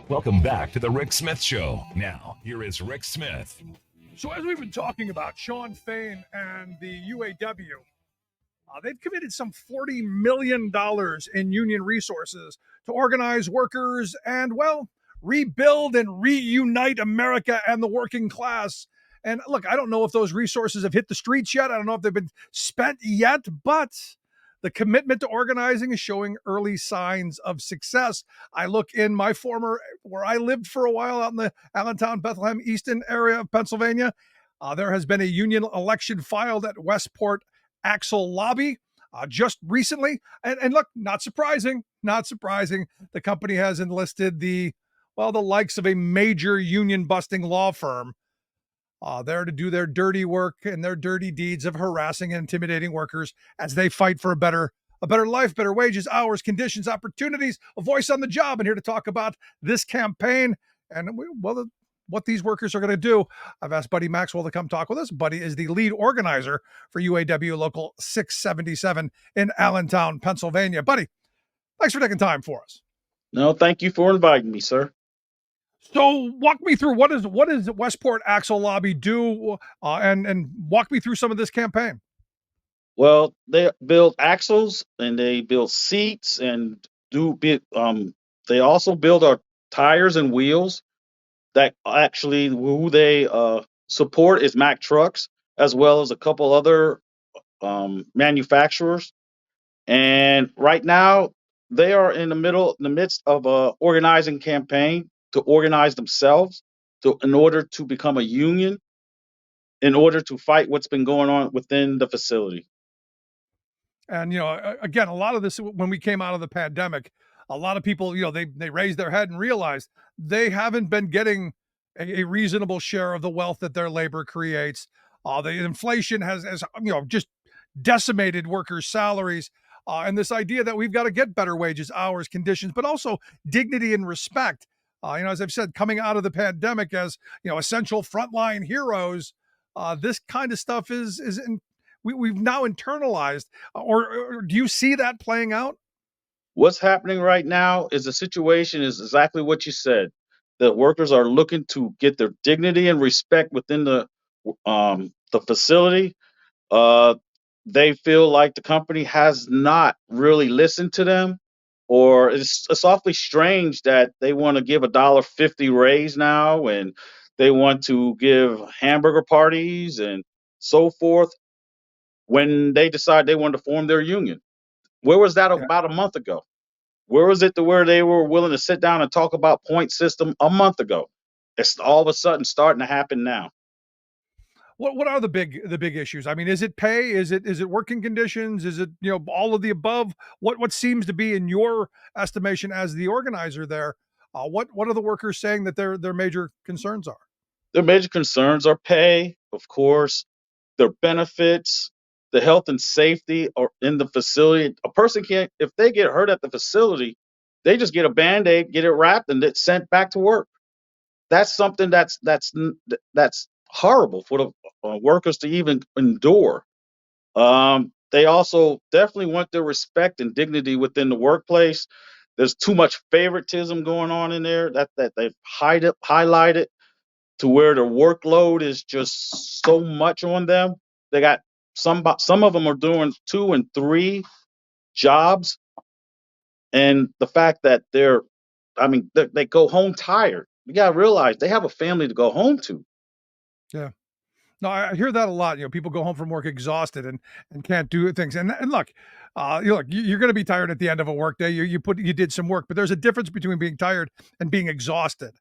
Welcome back to the Rick Smith Show. Now, here is Rick Smith. So as we've been talking about Sean Fain and the UAW, they've committed some $40 million in union resources to organize workers and, well, rebuild and reunite America and the working class. And look, I don't know if those resources have hit the streets yet. I don't know if they've been spent yet, but the commitment to organizing is showing early signs of success. I look in my where I lived for a while out in the Allentown, Bethlehem, Easton area of Pennsylvania. There has been a union election filed at Westport Axle Lobby just recently. And look, not surprising. The company has enlisted the likes of a major union busting law firm there to do their dirty work and their dirty deeds of harassing and intimidating workers as they fight for a better life, better wages, hours, conditions, opportunities, a voice on the job. And here to talk about this campaign and what these workers are going to do, I've asked Buddy Maxwell to come talk with us. Buddy is the lead organizer for UAW Local 677 in Allentown, Pennsylvania. Buddy, thanks for taking time for us. No, thank you for inviting me, sir. So walk me through what does Westport Axle Lobby do, and walk me through some of this campaign. Well, they build axles and they build seats and they also build our tires and wheels. That actually who they support is Mack Trucks as well as a couple other manufacturers. And right now they are in the midst of a organizing campaign to organize themselves in order to become a union, in order to fight what's been going on within the facility. And, again, a lot of this, when we came out of the pandemic, a lot of people, they raised their head and realized they haven't been getting a reasonable share of the wealth that their labor creates. The inflation has just decimated workers' salaries. And this idea that we've got to get better wages, hours, conditions, but also dignity and respect. As I've said, coming out of the pandemic as, essential frontline heroes, this kind of stuff we've now internalized. Or do you see that playing out? What's happening right now is the situation is exactly what you said. The workers are looking to get their dignity and respect within the facility. They feel like the company has not really listened to them, or it's awfully strange that they want to give $1.50 raise now, and they want to give hamburger parties and so forth when they decide they want to form their union. Where was that about a month ago? Where was it to where they were willing to sit down and talk about point system a month ago? It's all of a sudden starting to happen now. What are the big issues? I mean, is it pay? Is it working conditions? Is it, all of the above? What seems to be, in your estimation as the organizer there, what are the workers saying that their major concerns are? Their major concerns are pay, of course, their benefits, the health and safety or in the facility. A person can't, if they get hurt at the facility, they just get a Band-Aid, get it wrapped, and it's sent back to work. That's something that's horrible for the workers to even endure. They also definitely want their respect and dignity within the workplace. There's too much favoritism going on in there that they've highlighted to where their workload is just so much on them. They got some of them are doing 2 and 3 jobs, and the fact that they go home tired. You gotta realize they have a family to go home to. Yeah. No, I hear that a lot. People go home from work exhausted and can't do things. And look, you're going to be tired at the end of a work day. You did some work, but there's a difference between being tired and being exhausted.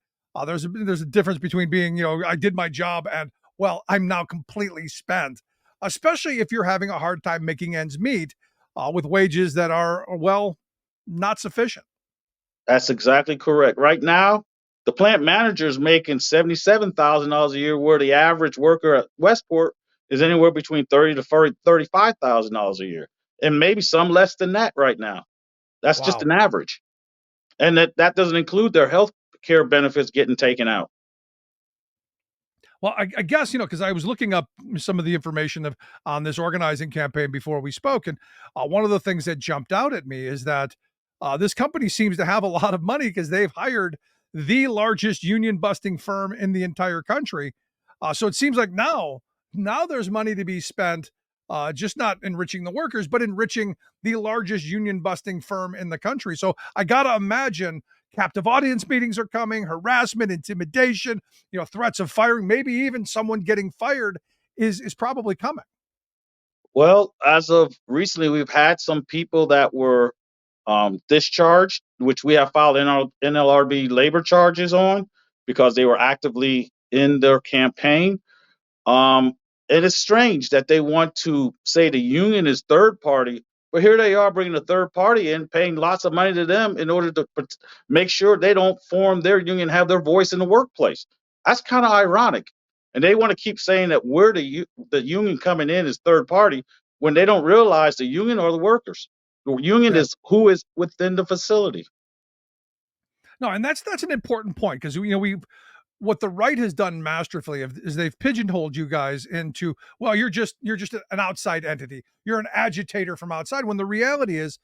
There's a difference between being, I did my job and, well, I'm now completely spent, especially if you're having a hard time making ends meet with wages that are, well, not sufficient. That's exactly correct. Right now, the plant manager is making $77,000 a year, where the average worker at Westport is anywhere between $30,000 to $35,000 a year, and maybe some less than that right now. That's just an average, and that doesn't include their health care benefits getting taken out. Well, I guess, because I was looking up some of the information on this organizing campaign before we spoke. And one of the things that jumped out at me is that this company seems to have a lot of money because they've hired the largest union busting firm in the entire country. So it seems like now there's money to be spent, just not enriching the workers, but enriching the largest union busting firm in the country. So I got to imagine captive audience meetings are coming, harassment, intimidation, threats of firing, maybe even someone getting fired is probably coming. Well, as of recently, we've had some people that were discharged, which we have filed NLRB labor charges on because they were actively in their campaign. Um, it is strange that they want to say the union is third party, but here they are bringing a third party in, paying lots of money to them in order to make sure they don't form their union, have their voice in the workplace. That's kind of ironic. And they want to keep saying that the union coming in is third party when they don't realize the union are the workers. The union Yeah. is who is within the facility. No, and that's an important point because we what the right has done masterfully is they've pigeonholed you guys into, well, you're just an outside entity, you're an agitator from outside, when the reality is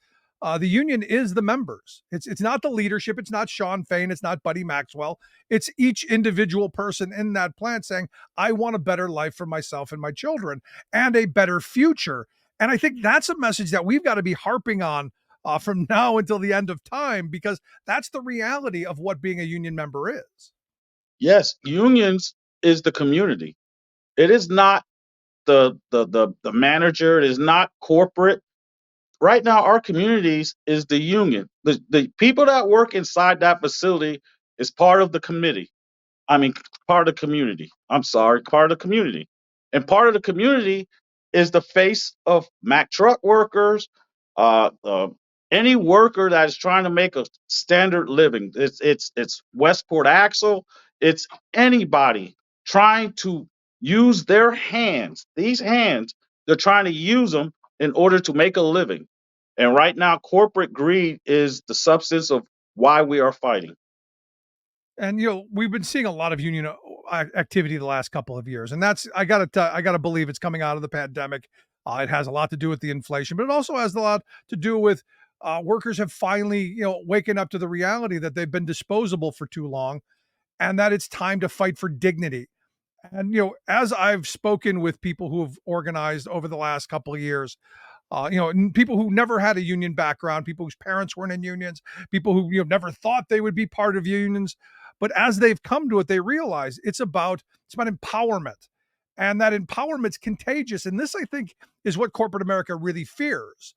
the union is the members. It's not the leadership, it's not Sean Fain, it's not Buddy Maxwell, it's each individual person in that plant saying, I want a better life for myself and my children and a better future. And I think that's a message that we've got to be harping on from now until the end of time, because that's the reality of what being a union member is. Yes, unions is the community. It is not the manager. It is not corporate. Right now, our communities is the union. The people that work inside that facility is part of the committee. I mean, part of the community. I'm sorry, part of the community. And part of the community is the face of Mack truck workers, uh, uh, any worker that is trying to make a standard living. It's Westport Axle. It's anybody trying to use their hands. These hands, they're trying to use them in order to make a living. And right now, corporate greed is the substance of why we are fighting. And we've been seeing a lot of union activity the last couple of years, and that's I gotta believe it's coming out of the pandemic. It has a lot to do with the inflation, but it also has a lot to do with workers have finally waken up to the reality that they've been disposable for too long, and that it's time to fight for dignity. And as I've spoken with people who have organized over the last couple of years, people who never had a union background, people whose parents weren't in unions, people who never thought they would be part of unions, but as they've come to it, they realize it's about empowerment, and that empowerment's contagious. And this, I think, is what corporate America really fears.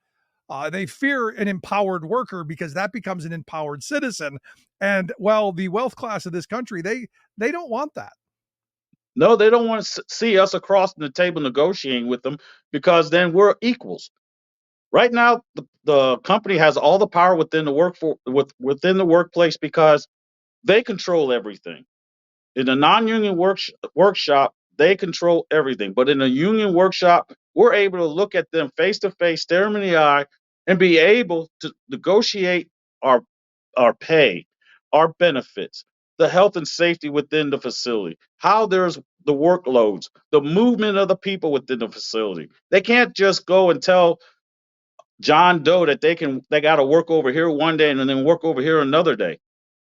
They fear an empowered worker because that becomes an empowered citizen, and well, the wealth class of this country, they don't want that. No, they don't want to see us across the table negotiating with them because then we're equals. Right now, the company has all the power within the within the workplace because they control everything. In a non-union workshop, they control everything. But in a union workshop, we're able to look at them face to face, stare them in the eye, and be able to negotiate our our pay, our benefits, the health and safety within the facility, how there's the workloads, the movement of the people within the facility. They can't just go and tell John Doe that they got to work over here one day and then work over here another day.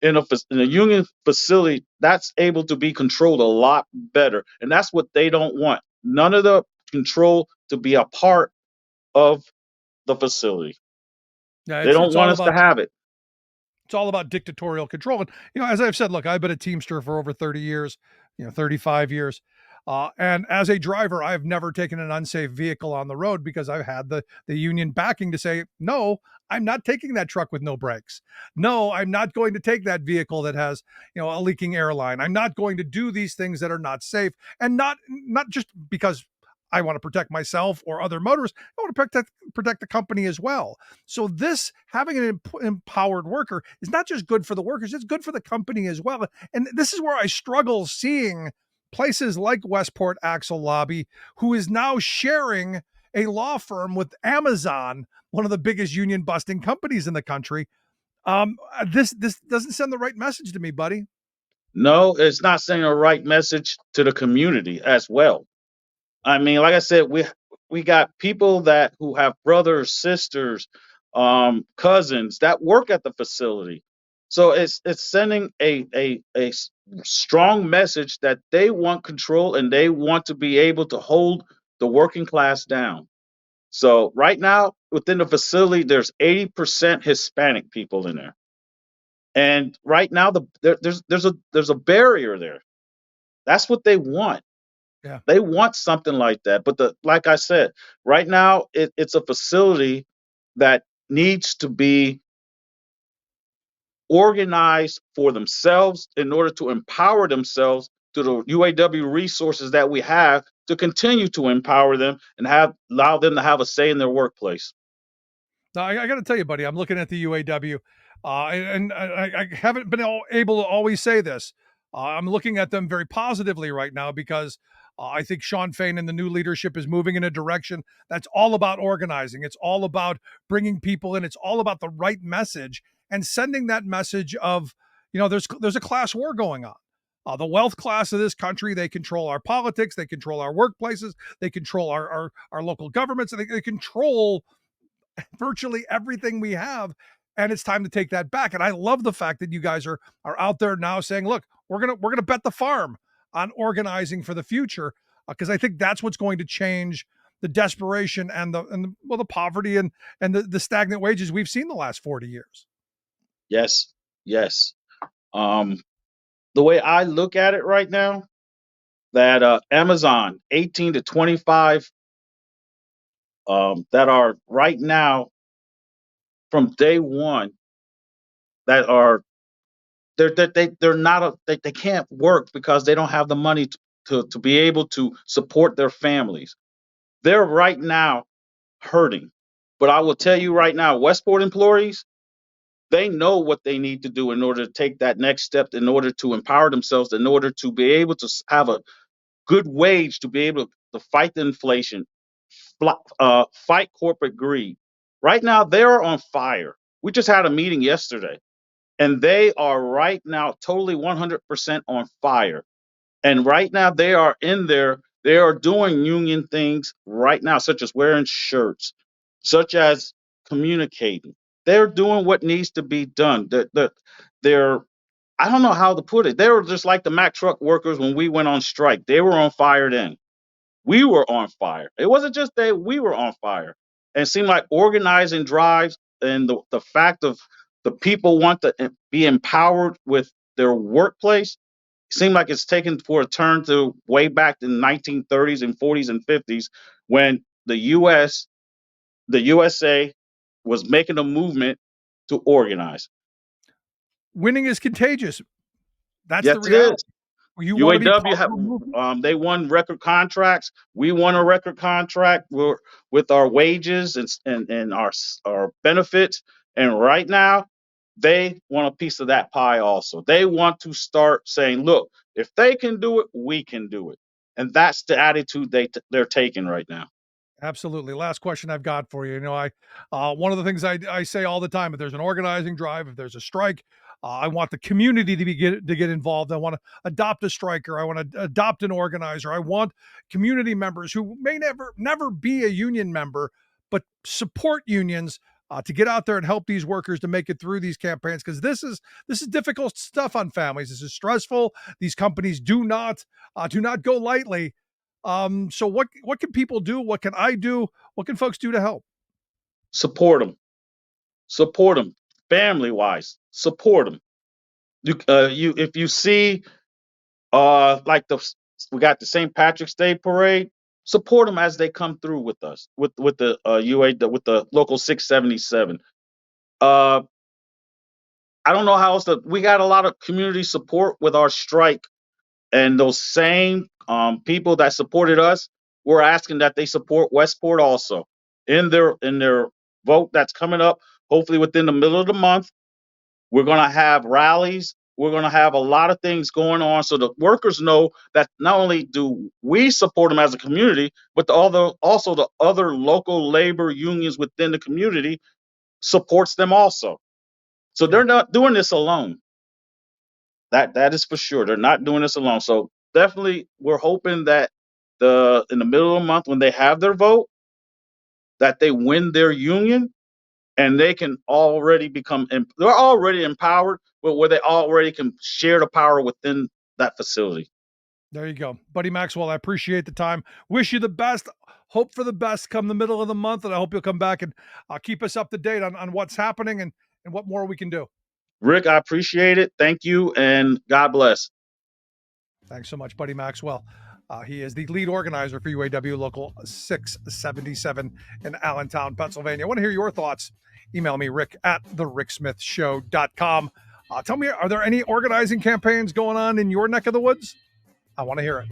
In a union facility, that's able to be controlled a lot better, and that's what they don't want. None of the control to be a part of the facility. Yeah, They it's don't it's want all us to about have it. it's all about dictatorial control. And as I've said, look, I've been a Teamster for over 30 years, 35 years. And as a driver, I've never taken an unsafe vehicle on the road because I've had the union backing to say, no, I'm not taking that truck with no brakes. No, I'm not going to take that vehicle that has, a leaking airline. I'm not going to do these things that are not safe. And not just because I want to protect myself or other motorists. I want to protect the company as well. So this having an empowered worker is not just good for the workers, it's good for the company as well. And this is where I struggle seeing places like Westport Axle Lobby, who is now sharing a law firm with Amazon, one of the biggest union busting companies in the country. This doesn't send the right message to me, buddy. No, it's not sending the right message to the community as well. I mean, like I said, we got people that who have brothers, sisters, cousins that work at the facility. So it's sending a strong message that they want control and they want to be able to hold the working class down. So right now within the facility, there's 80% Hispanic people in there, and right now there's a barrier there. That's what they want. Yeah. They want something like that. But like I said, right now it's a facility that needs to be organized for themselves in order to empower themselves through the UAW resources that we have to continue to empower them and have allow them to have a say in their workplace. Now, I got to tell you, buddy, I'm looking at the UAW, and I haven't been able to always say this. I'm looking at them very positively right now because I think Sean Fain and the new leadership is moving in a direction that's all about organizing. It's all about bringing people in. It's all about the right message and sending that message of, there's a class war going on. The wealth class of this country, they control our politics, they control our workplaces, they control our local governments, and they control virtually everything we have, and it's time to take that back. And I love the fact that you guys are out there now saying, look, we're gonna bet the farm on organizing for the future, because I think that's what's going to change the desperation and the poverty and the stagnant wages we've seen the last 40 years. Yes, yes. Um, the way I look at it right now, that Amazon 18 to 25 that are right now from day one that are they're not they can't work because they don't have the money to be able to support their families. They're right now hurting. But I will tell you right now, Westport employees, they know what they need to do in order to take that next step, in order to empower themselves, in order to be able to have a good wage, to be able to fight the inflation, fight corporate greed. Right now, they're on fire. We just had a meeting yesterday, and they are right now totally 100% on fire. And right now, they are in there. They are doing union things right now, such as wearing shirts, such as communicating. They're doing what needs to be done. They're I don't know how to put it. They were just like the Mack truck workers when we went on strike. They were on fire then. We were on fire. It wasn't just that we were on fire. And it seemed like organizing drives and the fact of the people want to be empowered with their workplace seemed like it's taken for a turn to way back in the 1930s and 40s and 50s when the USA was making a movement to organize. Winning is contagious. That's Yes, the it is. reality. You want to be UAW part of a movement? they won record contracts. We won a record contract with our wages and our benefits. And right now, they want a piece of that pie also. They want to start saying, "Look, if they can do it, we can do it." And that's the attitude they're taking right now. Absolutely. Last question I've got for you. I one of the things I say all the time: if there's an organizing drive, if there's a strike, I want the community to get involved. I want to adopt a striker. I want to adopt an organizer. I want community members who may never be a union member, but support unions. To get out there and help these workers to make it through these campaigns, because this is difficult stuff on families. This is stressful. These companies do not go lightly. So what can people do? What can I do? What can folks do to help? Support them. Support them. Family wise, support them. You if you see like we got the St. Patrick's Day parade. Support them as they come through with us with the with the local 677. Uh, I don't know how else to. We got a lot of community support with our strike, and those same people that supported us, we're asking that they support Westport also in their vote that's coming up. Hopefully within the middle of the month. We're going to have rallies. We're going to have a lot of things going on so the workers know that not only do we support them as a community, but also the other local labor unions within the community supports them also. So Yeah. they're not doing this alone. That is for sure. They're not doing this alone. So definitely, we're hoping that in the middle of the month when they have their vote, that they win their union and they can already they're already empowered, but where they already can share the power within that facility. There you go. Buddy Maxwell, I appreciate the time. Wish you the best. Hope for the best come the middle of the month. And I hope you'll come back and keep us up to date on what's happening and what more we can do. Rick, I appreciate it. Thank you, and God bless. Thanks so much, Buddy Maxwell. He is the lead organizer for UAW Local 677 in Allentown, Pennsylvania. I want to hear your thoughts. Email me, rick@thericksmithshow.com. Tell me, are there any organizing campaigns going on in your neck of the woods? I want to hear it.